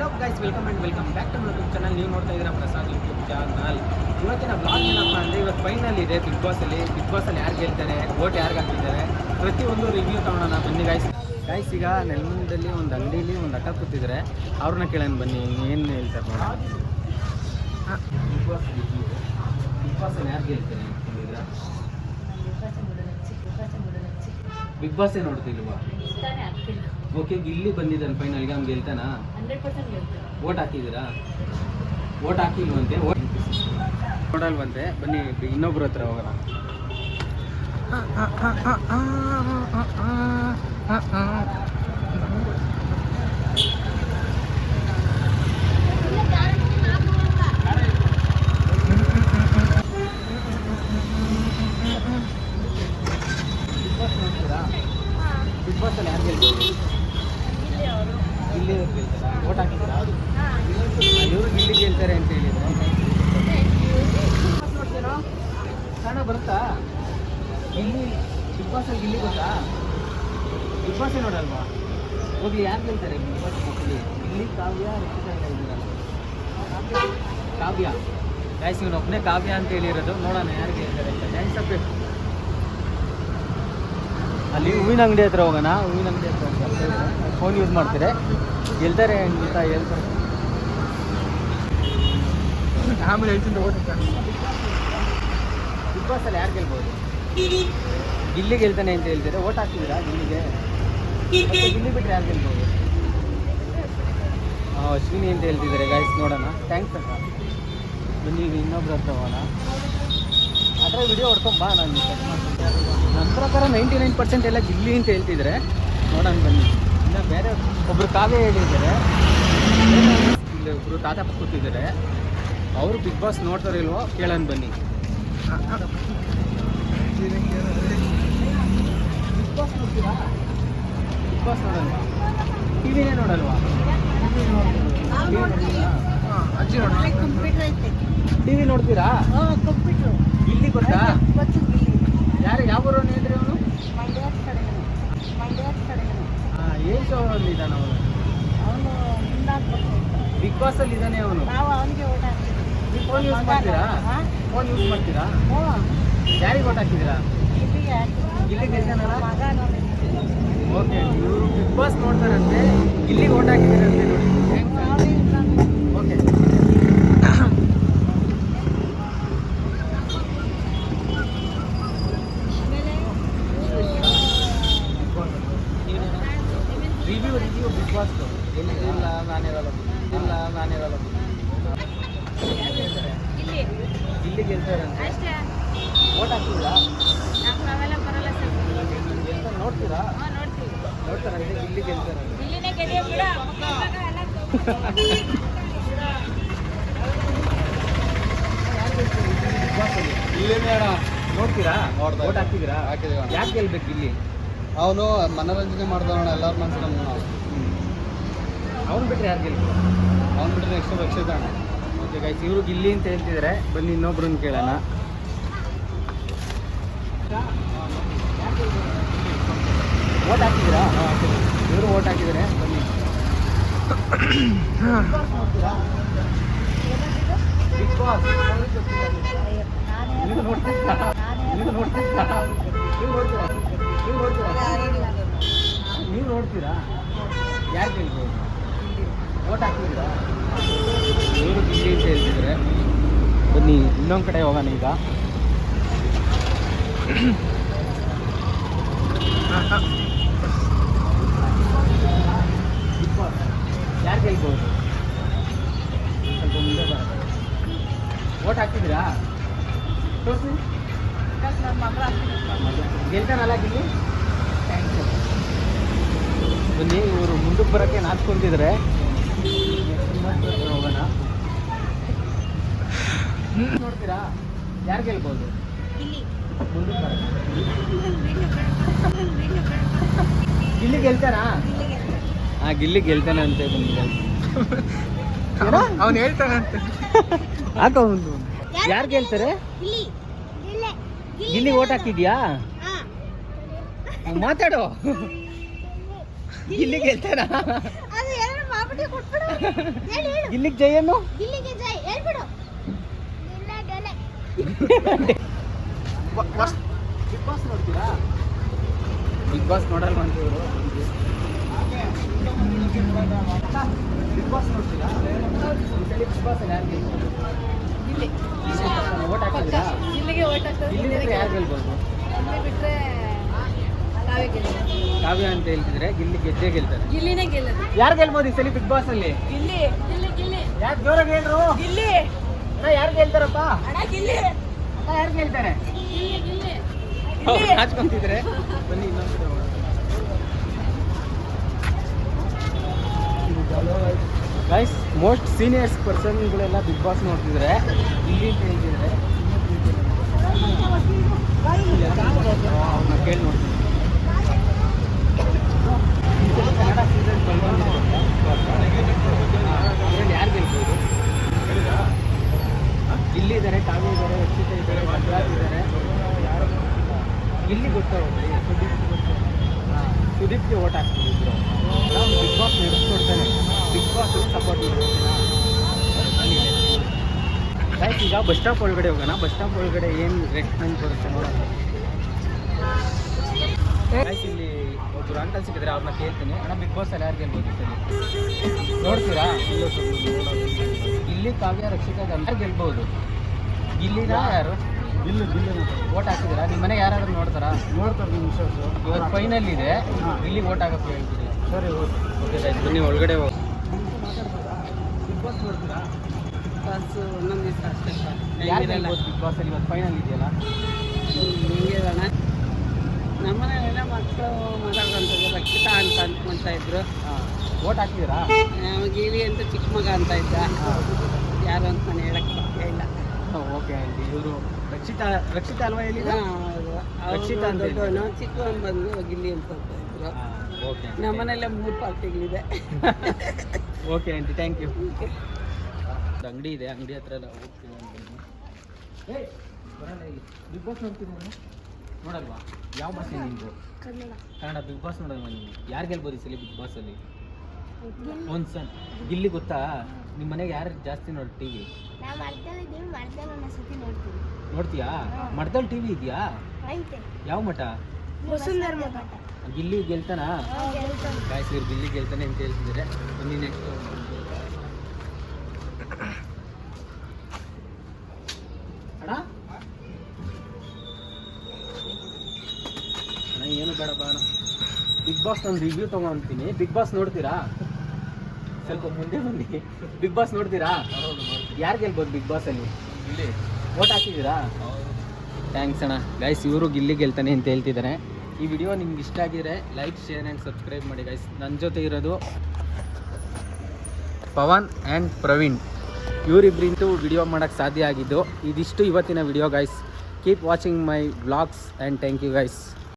Hello guys, welcome back to my YouTube channel. ನೀವು ನೋಡ್ತಾ ಇದ್ದೀರಾ ಪ್ರಸಾದ್ ಯೂಟ್ಯೂಬ್ ಚಾನಲ್. ಇವತ್ತಿನ ಬ್ಲಾಗ್ ಏನಪ್ಪ ಅಂದರೆ, ಇವತ್ತು ಫೈನಲ್ ಇದೆ ಬಿಗ್ ಬಾಸಲ್ಲಿ ಯಾರು ಗೆಲ್ತಾರೆ, ಓಟ್ ಯಾರು ಹಾಕಿದ್ದಾರೆ, ಪ್ರತಿಯೊಂದು ರಿವ್ಯೂ ತೊಗೊಳೋಣ ಬನ್ನಿ ಗೈಸ್. ಈಗ ನೆಲಮಂಗಲದಲ್ಲಿ ಒಂದು ಅಂಗಡಿಲಿ ಒಂದು ಅಕ್ಕ ಕೂತಿದ್ದಾರೆ, ಅವ್ರನ್ನ ಕೇಳೋಣ ಬನ್ನಿ ಏನು ಹೇಳ್ತಾರೆ ನೋಡೋಣ. ಬಿಗ್ ಬಾಸಲ್ಲಿ ಯಾರು ಗೆಲ್ತಾರೆ ಅಂದ್ಕೊಂಡಿದ್ದೀರಾ? ಬಿಗ್ ಬಾಸೇ ನೋಡ್ತಿಲ್ವಾ? ಓಕೆ, ಗಿಲ್ಲಿ ಬಂದಿದ್ದಾನೆ ಫೈನಲ್ಗೆ, ಅವ್ನು ಗೆಲ್ತಾನಾ? ಓಟ್ ಹಾಕಿದ್ದೀರಾ? ಓಟ್ ಹಾಕಿಲ್ವಂತೆ, ನೋಡಲ್ವಂತೆ. ಬನ್ನಿ ಇನ್ನೊಬ್ರ ಹತ್ರ ಹೋಗೋಣ. ಬಿಗ್ ಬಾಸಲ್ಲಿ ಯಾರು ಗೆಲ್ತಾರೆ? ಗಿಲ್ಲಿ ಗೆಲ್ತಾರಾ? ಓಟ್ ಹಾಕಿದ್ದೀರಾ? ಇವರು ಗಿಲ್ಲಿ ಗೆಲ್ತಾರೆ ಅಂತ ಹೇಳಿದ್ರು. ನೋಡ್ತೀರಾ ಕನ್ನಡ ಬರುತ್ತಾ? ಗಿಲ್ಲಿ ಬಿಗ್ ಬಾಸಲ್ಲಿ ಗಿಲ್ಲಿ ಗೊತ್ತಾ? ಬಿಗ್ ಬಾಸೇ ನೋಡಲ್ವಾ? ಹೋಗ್ಲಿ, ಯಾರು ಗೆಲ್ತಾರೆ ಬಿಗ್ ಬಾಸ್ ಮಕ್ಕಳು? ಗಿಲ್ಲಿ, ಕಾವ್ಯ, ಕಾವ್ಯ ಗೈಸ್. ಇವನು ಒಬ್ಬನೇ ಕಾವ್ಯ ಅಂತ ಹೇಳಿರೋದು. ನೋಡೋಣ ಯಾರು ಗೆಲ್ತಾರೆ ಅಂತ. ಥ್ಯಾಂಕ್ಸ್ ಅಪ್ಪ. ಅಲ್ಲಿ ಹೂವಿನ ಅಂಗಡಿ ಹತ್ರ ಹೋಗೋಣ. ಹೂವಿನ ಅಂಗಡಿ ಹತ್ರ ಫೋನ್ ಯೂಸ್ ಮಾಡ್ತಾರೆ, ಗೆಲ್ತಾರೆ ಅಂತ ಹೇಳ್ತಾರೆ. ಆಮೇಲೆ ಹೇಳ್ತೀನಿ ಓಟ್. ಬಿಗ್ ಬಾಸಲ್ಲಿ ಯಾರು ಗೆಲ್ಬೋದು? ಗಿಲ್ಲಿ ಗೆಲ್ತಾನೆ ಅಂತ ಹೇಳ್ತಾರೆ. ಓಟ್ ಹಾಕ್ತಿದ್ದೀರಾ ಗಿಲ್ಲಿಗೆ? ಗಿಲ್ಲಿ ಬಿಟ್ಟರೆ ಯಾರು ಗೆಲ್ಬೋದು? ಅಶ್ವಿನಿ ಅಂತ ಹೇಳ್ತಿದ್ದಾರೆ ಗೈಸ್. ನೋಡೋಣ. ಥ್ಯಾಂಕ್ಸ್ ಅಕ್ಕ. ಬನ್ನಿ ಇನ್ನೊಬ್ರು ಹತ್ರ ಹೋಗೋಣ. ಅದರ ವಿಡಿಯೋ ಹೊಡ್ಕೊಂಬಾ. ನಾನು ನನ್ನ ಪ್ರಕಾರ 99% ಎಲ್ಲ ಗಿಲ್ಲಿ ಅಂತ ಹೇಳ್ತಿದ್ದಾರೆ. ನೋಡೋಣ ಬನ್ನಿ. ಇನ್ನು ಬೇರೆ ಒಬ್ಬರು ಕಾವ್ಯ ಹೇಳಿದ್ದಾರೆ, ಇಲ್ಲಿ ಒಬ್ಬರು ತಾತಪ್ಪ ಕೂತಿದ್ದಾರೆ. ಅವರು ಬಿಗ್ ಬಾಸ್ ನೋಡ್ತಾರೋ ಇಲ್ವೋ ಕೇಳೋಣ ಬನ್ನಿ. ಬಿಗ್ ಬಾಸ್ ನೋಡ್ತೀರಾ? ಬಿಗ್ ಬಾಸ್ ನೋಡಲ್ವಾ? ಟಿವಿನೇ ನೋಡಲ್ವಾ? ಟಿವಿ ನೋಡ್ತೀರಾ? ಗಿಲ್ಲಿ ಗೊತ್ತಾ? ಯಾರು ಯಾವ ಊರವನು ಹೇಳ್ರಿ ಅವನು? ಏನು ಶೋ ಅಲ್ಲಿ ಇದ್ದಾನೆ ಅವನು? ಬಿಗ್ ಬಾಸ್ ಅಲ್ಲಿ ಇದ್ದಾನೆ ಅವನು. ಫೋನ್ ಯೂಸ್ ಮಾಡ್ತೀರಾ? ಫೋನ್ ಯೂಸ್ ಮಾಡ್ತೀರಾ? ಯಾರಿಗೆ ಓಟ್ ಹಾಕಿದ್ದೀರಾ? ಗಿಲ್ಲಿಗೆ ಗೆಲ್ತಾನಲ್ಲ? ಓಕೆ, ಇವರು ಬಿಗ್ ಬಾಸ್ ನೋಡ್ತಾರಂತೆ, ಗಿಲ್ಲಿಗೆ ಓಟ್ ಹಾಕಿದ್ದೀರಂತೆ ನೋಡಿ. ಓಕೆ, ರಿವ್ಯೂ ಬಿಗ್ ಬಾಸ್ ಇಲ್ಲ ನಾನಿರಲ್ಲ. ಗಿಲ್ಲಿ ಗೆಲ್ತಾರೆ ಅಂತ ಓಟ್ ಹಾಕ್ತೀರಾ? ನೋಡ್ತೀರಾ? ನೋಡ್ತಾರಂತೆ ಗಿಲ್ಲಿ ಗೆಲ್ತಾರೆ. ನೋಡ್ತೀರಾ? ಓಟ್ ಹಾಕ್ತಿದ್ದೀರಾ? ಯಾಕೆ ಗೆಲ್ಬೇಕು ಗಿಲ್ಲಿ? ಅವನು ಮನೋರಂಜನೆ ಮಾಡ್ದವಣ ಎಲ್ಲರ ಮನಸ್ಸನ್ನು. ಅವ್ನು ಬಿಟ್ಟರೆ ಯಾರು ಗೆಲ್ತಾರೆ? ಅವ್ನು ಬಿಟ್ಟರೆ ನೆಕ್ಸ್ಟ್ ರಕ್ಷಿತಾಣ. ಓಕೆ ಗೈಸ್, ಇವರು ಗಿಲ್ಲಿ ಅಂತ ಹೇಳ್ತಿದ್ದಾರೆ. ಬನ್ನಿ ಇನ್ನೊಬ್ರನ್ನ ಕೇಳೋಣ. ಓಟ್ ಹಾಕಿದ್ದೀರಾ? ಇವರು ಓಟ್ ಹಾಕಿದ್ದಾರೆ. ಬನ್ನಿ. ಬಿಗ್ ಬಾಸ್ ನೀವು ನೋಡ್ತೀರಾ? ನೀವು ನೋಡ್ತೀರಾ? ಯಾರು ಗೆಲ್ಬೋದು? ಓಟ್ ಹಾಕಿದ್ದೀರಾ? ಇವರು ಗಿಲ್ಲಿ ಅಂತ ಹೇಳ್ತಿದ್ದಾರೆ. ಬನ್ನಿ ಇನ್ನೊಂದು ಕಡೆ ಹೋಗೋಣ ಈಗ. ಯಾರು ಗೆಲ್ಬೋದು? ಸ್ವಲ್ಪ ಮುಂದೆ ಬರೋದು. ಓಟ್ ಹಾಕ್ತಿದ್ದೀರಾ? ತೋರಿಸಿ. ಗೆಲ್ತಾನಲ್ಲ ಗಿಲ್ಲಿ? ಥ್ಯಾಂಕ್ಸ್. ಬನ್ನಿ, ಇವರು ಮುಂದಕ್ಕೆ ಬರೋಕ್ಕೆ ನಾಚ್ಕೊಂತಿದ್ದಾರೆ. ಹೋಗೋಣ. ನೋಡ್ತೀರಾ? ಯಾರು ಗೆಲ್ಬೋದು? ಮುಂದಕ್ಕೆ ಬರ. ಗಿಲ್ಲಿ ಗೆಲ್ತಾನಾ? ಗಿಲ್ಲಿ ಗೆಲ್ತಾನೆ ಅಂತ ಬಂದಿದೆ. ಅವ್ನು ಹೇಳ್ತಾನಂತೆ. ಹಾಕ ಒಂದು. ಯಾರು ಗೆಲ್ತಾರೆ? ಗಿಲ್ಲಿ ಓಟ್ ಹಾಕಿದ್ಯಾ? ಮಾತಾಡೋ. ಗಿಲ್ಲಿ ಗೆಲ್ತಾನ? ಸ್ಕೂಟಿ ಕೊಟ್ಬಿಡು. ಹೇಳು ಹೇಳು. ಗಿಲ್ಲಿಗೆ ಜೈ ಏನು? ಗಿಲ್ಲಿಗೆ ಜೈ ಹೇಳ್ಬಿಡು. ಗಿಲ್ಲ ಡೊಲೆ. ಬಿಗ್ ಬಾಸ್ ನೋಡ್ತೀರಾ? ಬಿಗ್ ಬಾಸ್ ನೋಡಲ್ವ ಅಂತ ಇವರು? ಬಿಗ್ ಬಾಸ್ ನೋಡ್ತೀರಾ? ಬಿಗ್ ಬಾಸ್ ಯಾರು ಗೆಲ್ಬೋದು? ಗಿಲ್ಲಿ ಓಟ್ ಹಾಕಿದ್ದೀರಾ? ಗಿಲ್ಲಿಗೆ ಓಟ್ ಹಾಕ್ತಾರೆ. ಗಿಲ್ಲಿ ಬಿಟ್ಟರೆ ಯಾರು ಗೆಲ್ಬೋದು? ಗಿಲ್ಲಿ ಬಿಟ್ರೆ ಕಾವ್ಯ ಗೆಲ್ಲೋದು. ಕಾವ್ಯ ಅಂತ ಹೇಳ್ತಿದ್ರೆ ಗಿಲ್ಲಿ ಗೆದ್ದೇ ಗೆಲ್ತಾರೆ. ಗಿಲ್ಲಿನೇ ಗೆಲ್ಲೋದು. ಯಾರು ಗೆಲ್ಬೋದು ಈ ಸಲ ಬಿಗ್ ಬಾಸ್ ಅಲ್ಲಿ? ಗಿಲ್ಲಿ ಗಿಲ್ಲಿ ಗಿಲ್ಲಿ ಯಾಕೆ ಜೋರಾಗಿ ಹೇಳ್ರು? ಗಿಲ್ಲಿ ಅಣ್ಣ ಯಾರು ಗೆಲ್ತಾರಪ್ಪ? ಅಣ್ಣ ಗಿಲ್ಲಿ ಅಣ್ಣ ಯಾರು ಗೆಲ್ತಾರೆ? ಗಿಲ್ಲಿ ಗಿಲ್ಲಿ ಹಾಚ್ಕೊಂತಿದ್ರೆ ಬನ್ನಿ ಇನ್ನೊಂದು ಗೈಸ್. ಮೋಸ್ಟ್ ಸೀನಿಯರ್ಸ್ ಪರ್ಸನ್ಗಳೆಲ್ಲ ಬಿಗ್ ಬಾಸ್ ನೋಡ್ತಿದ್ರೆ ಇಲ್ಲಿ ಅಂತ ಹೇಳ್ತಿದ್ರೆ ಅವ್ರನ್ನ ಕೇಳಿ ನೋಡ್ತೀನಿ. ಕನ್ನಡ ಸೀಸನ್ 12 ಅದರಲ್ಲಿ ಯಾರು ಗೆಲ್ಬೋದು? ಇಲ್ಲಿ ಇದ್ದಾರೆ, ಕಾವ್ಯ ಇದ್ದಾರೆ, ರಕ್ಷಿತಾ ಇದ್ದಾರೆ, ಭದ್ರಾಜ್ ಇದ್ದಾರೆ. ಇಲ್ಲಿ ಗೊತ್ತಾಗುತ್ತೆ. ಸುದೀಪ್ಗೆ ಓಟ್ ಹಾಕ್ತಿದ್ರು. ನಾವು ಬಿಗ್ ಬಾಸ್ ನಡೆಸ್ಕೊಡ್ತಾನೆ. ಬಿಗ್ ಬಾಸ್ ಸಪೋರ್ಟ್ ಮಾಡ್ತೀರಾ? ಗೈಸ್ ಈಗ ಬಸ್ ಸ್ಟಾಪ್ ಒಳಗಡೆ ಹೋಗೋಣ. ಬಸ್ ಸ್ಟಾಪ್ ಒಳಗಡೆ ಏನು ರೆಸ್ಪಾನ್ಸ್ ಬರುತ್ತೆ ನೋಡೋಣ. ಗೈಸ್ ಇಲ್ಲಿ ಒಬ್ಬರು ಅಂಕಲ್ ಸಿಕ್ಕಿದ್ರೆ ಅವ್ರನ್ನ ಕೇಳ್ತೀನಿ. ಅಣ್ಣ ಬಿಗ್ ಬಾಸ್ ಅಲ್ಲಿ ಯಾರು ಗೆಲ್ಬೋದು ಸರಿ ನೋಡ್ತೀರಾ? ಇಲ್ಲಿ ಕಾವ್ಯ ರಕ್ಷಿತಾ ಯಾರು ಗೆಲ್ಬೋದು? ಇಲ್ಲಿನ ಯಾರು? ಗಿಲ್ಲಿ ಓಟ್ ಹಾಕಿದ್ದೀರಾ? ನಿಮ್ಮ ಮನೆಗೆ ಯಾರಾದ್ರೂ ನೋಡ್ತಾರಾ? ನೋಡ್ತಾರೆ ನಿಮ್ಮ ವಿಶ್ವಾಸ. ಇವತ್ತು ಫೈನಲ್ ಇದೆ, ಇಲ್ಲಿ ಓಟ್ ಹಾಕಕ್ಕೆ ಹೇಳ್ತೀರಿ. ಸರಿ ಓಕೆ ಗೈಸ್ ಬನ್ನಿ ಒಳಗಡೆ ಹೋಗಿ. ಬಿಗ್ ಬಾಸ್ ನೋಡ್ತೀರಾ? ಒಂದೊಂದು ದಿವಸ ಅಷ್ಟೇ ಯಾರು ಗೆಲ್ಬೋದು ಬಿಗ್ ಬಾಸ್ ಅಲ್ಲಿ? ಇವತ್ತು ಫೈನಲ್ ಇದೆಯಲ್ಲ. ಹಿಂಗೆ ನಮ್ಮನೆಲ್ಲ ಮಕ್ಕಳು ಮಾತಾಡುವಂಥದ್ದು ರಕ್ಷಿತಾ ಅಂತ ಅನ್ಕೊಂತ ಇದ್ರು. ಓಟ್ ಹಾಕಿದ್ದೀರಾ? ಗಿವಿ ಅಂತ ಚಿಕ್ಕ ಮಗ ಅಂತ ಇದ್ದ. ಯಾರು ಅಂತ ನಾನು ಹೇಳಕ್ಕೆ ಸಾಧ್ಯ ಇಲ್ಲ. Okay aunty. ಇವರು ರಕ್ಷಿತಾ ಅಲ್ವಾ ಹೇಳಿ? ರಕ್ಷಿತಾ ಅಂತ ದೊಡ್ಡವನು ಚಿಕ್ಕವನು ಬಂದು ಗಿಲ್ಲಿ ಅಂತ ಇದ್ರು. ಓಕೆ ನಮ್ಮನೆಲ್ಲ 3 ಪಾರ್ಟಿಗಳಿದೆ. Okay aunty thank you. ಅಂಗಡಿ ಇದೆ, ಅಂಗಡಿ ಹತ್ರ ಎಲ್ಲ ಹೋಗ್ತೀನಿ. ಬಿಗ್ ಬಾಸ್ ನೋಡ್ತೀನಿ ನೋಡಲ್ವಾ? ಯಾವ ಭಾಷೆ ನಿಮ್ಮದು? ಕನ್ನಡ. ಬಿಗ್ ಬಾಸ್ ನೋಡಲ್ವಾ ನೀವು? ಯಾರು ಗೆಲ್ಬೋದು ಈ ಸಲ ಬಿಗ್ ಬಾಸಲ್ಲಿ? ಒಂದು ಸಲ ಗಿಲ್ಲಿ ಗೊತ್ತಾ? ನಿಮ್ಮ ಮನೆಗೆ ಯಾರು ಜಾಸ್ತಿ ನೋಡಿ ಟಿ ವಿ? ನಾವು ಮಠದಲ್ಲಿದ್ದೀವಿ, ಮಠದಲ್ಲಿ ಒಂದೊಂದು ಸತಿ ನೋಡ್ತೀವಿ. ನೋಡ್ತೀಯಾ? ಮಠದಲ್ಲಿ ಟಿ ವಿ ಇದೆಯಾ? ಐತೆ. ಯಾವ ಮಠ? ವಸುಂಧರ ಮಠ. ಗಿಲ್ಲಿ ಗೆಲ್ತಾನಾ? ಗೆಲ್ತಾನೆ. ಗಾಯ್ಸ್ ಇವ್ರು ಗಿಲ್ಲಿ ಗೆಲ್ತಾನೆ ಅಂತ ಹೇಳ್ತಿದ್ದಾರೆ. ಬನ್ನಿ ನೆಕ್ಸ್ಟ್. ಅಣ್ಣ ಅಣ್ಣ ಏನು ಬೇಡ ಬಾಣ. ಬಿಗ್ ಬಾಸ್ ಒಂದು ರಿವ್ಯೂ ತೊಗೊಂತೀನಿ. ಬಿಗ್ ಬಾಸ್ ನೋಡ್ತೀರಾ? ಸ್ವಲ್ಪ ಮುಂದೆ ಬನ್ನಿ. ಬಿಗ್ ಬಾಸ್ ನೋಡ್ತೀರಾ? ಯಾರು ಗೆಲ್ಬೋದು ಬಿಗ್ ಬಾಸಲ್ಲಿ? ಇಲ್ಲಿ ಓಟ್ ಹಾಕಿದ್ದೀರಾ? ಥ್ಯಾಂಕ್ಸ್ ಅಣ್ಣ. ಗೈಸ್ ಇವರು ಗಿಲ್ಲಿ ಗೆಲ್ತಾನೆ ಅಂತ ಹೇಳ್ತಿದ್ದಾರೆ. ಈ ವಿಡಿಯೋ ನಿಮ್ಗೆ ಇಷ್ಟ ಆಗಿದ್ರೆ ಲೈಕ್, ಶೇರ್ ಆ್ಯಂಡ್ ಸಬ್ಸ್ಕ್ರೈಬ್ ಮಾಡಿ ಗೈಸ್. ನನ್ನ ಜೊತೆ ಇರೋದು ಪವನ್ ಆ್ಯಂಡ್ ಪ್ರವೀಣ್. ಇವರಿಬ್ಬರಿಂತೂ ವಿಡಿಯೋ ಮಾಡೋಕ್ಕೆ ಸಾಧ್ಯ ಆಗಿದ್ದು. ಇದಿಷ್ಟು ಇವತ್ತಿನ video guys. Keep watching my vlogs and thank you guys.